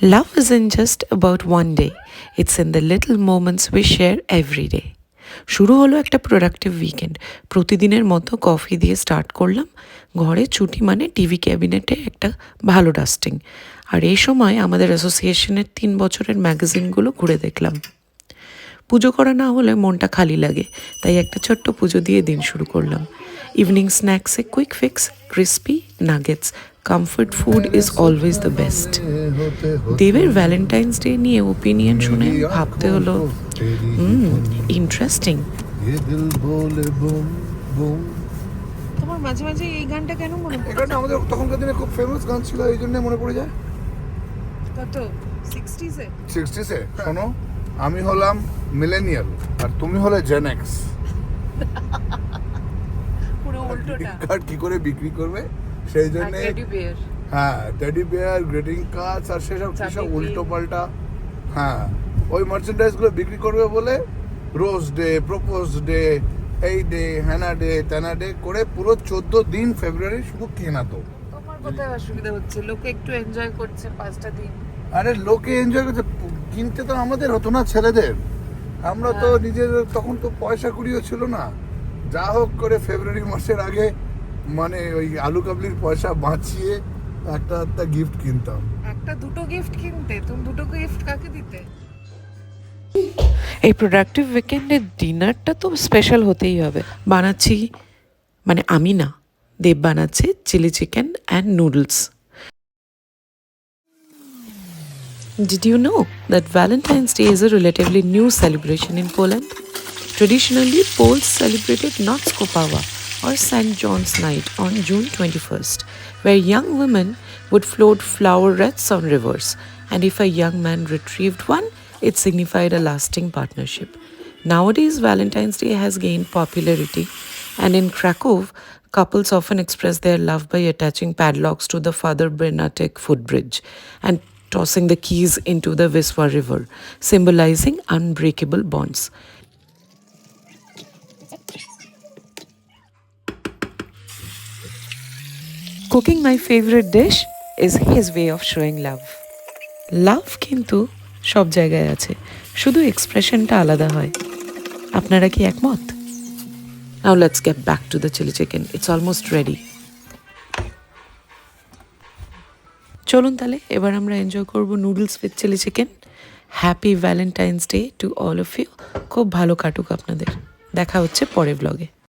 Love isn't just about one day, it's in the little moments we share every day. শুরু হলো একটা productive weekend. প্রতিদিনের মতো coffee দিয়ে স্টার্ট করলাম। ঘরে ছুটি মানে টিভি ক্যাবিনেটে একটা ভালো ডাস্টিং। আর এই সময় আমাদের অ্যাসোসিয়েশনের 3 বছরের ম্যাগাজিনগুলো ঘুরে দেখলাম। পুজো করা না হলে মনটা খালি লাগে, তাই একটা ছোট্ট পুজো দিয়ে দিন শুরু করলাম। ইভিনিং স্ন্যাক্সে quick fix, crispy nuggets, comfort food is always the best. দেবের ভ্যালেন্টাইন্স ডে নিয়ে ওপিনিয়ন শুনে ভাবতে হলো ইন্টারেস্টিং। তোমার মাঝে মাঝে এই গানটা কেন মনে পড়ে? এই গানটা আমাদের তখনকার দিনে খুব ফেমাস গান ছিল, এই জন্য মনে পড়ে যায়। কত 60s এ? 60s এ শোনো, আমি হলাম মিলেনিয়াল আর তুমি হলে জেন এক্স। পুরো উল্টোটা। কার্ড কি করে বিক্রি করবে সেই জন্য, হ্যাঁ টেডি বিয়ার, গ্রিটিং কার্ডস আর সেসব কিসব উল্টো পাল্টা, হ্যাঁ ওই মার্চেন্ডাইজ গুলো বিক্রি করবে বলে রোজ ডে, প্রপোজ ডে, এই ডে, হ্যানা ডে, তেনা ডে করে পুরো 14 দিন ফেব্রুয়ারি শুধু কেনাতো। তোমার কোথায় অসুবিধা হচ্ছে? লোকে একটু এনজয় করছে 5টা দিন। আরে লোকে এনজয় করছে, কিনতে তো আমাদের হতো না ছেলেদের। আমরা তো নিজের তখন তো পয়সা কুড়িও ছিল না, যা হোক করে ফেব্রুয়ারি মাসের আগে মানে ওই আলু কাবলির পয়সা বাঁচিয়ে একটা গিফট কিনতাম। একটা দুটো গিফট কিনতে? তুমি দুটো গিফট কাকে দিতে? এই প্রোডাক্টিভ উইকেন্ডের ডিনারটা তো স্পেশাল হতেই হবে। বানাচ্ছি, মানে আমি না, দেব বানাচ্ছে chilli chicken and noodles. Did you know that Valentine's Day is a relatively new celebration in Poland? Traditionally, Poles celebrated Nockopawa or St. John's Night on June 21st, where young women would float flowerets on rivers, and if a young man retrieved one, it signified a lasting partnership. Nowadays, Valentine's Day has gained popularity, and in Krakow, couples often express their love by attaching padlocks to the Father Bernatek footbridge and tossing the keys into the Wisła River, symbolizing unbreakable bonds. Cooking my favorite dish is his way of showing love. Love কিন্তু সব জায়গায় আছে, শুধু এক্সপ্রেশনটা আলাদা হয়। আপনারা কি একমত? Now let's get back to the chili chicken. It's almost ready. চলুন তাহলে এবার আমরা এনজয় করব noodles with chilli chicken. Happy Valentine's day to all of you. খুব ভালো কাটুক আপনাদের। দেখা হচ্ছে পরের ব্লগে।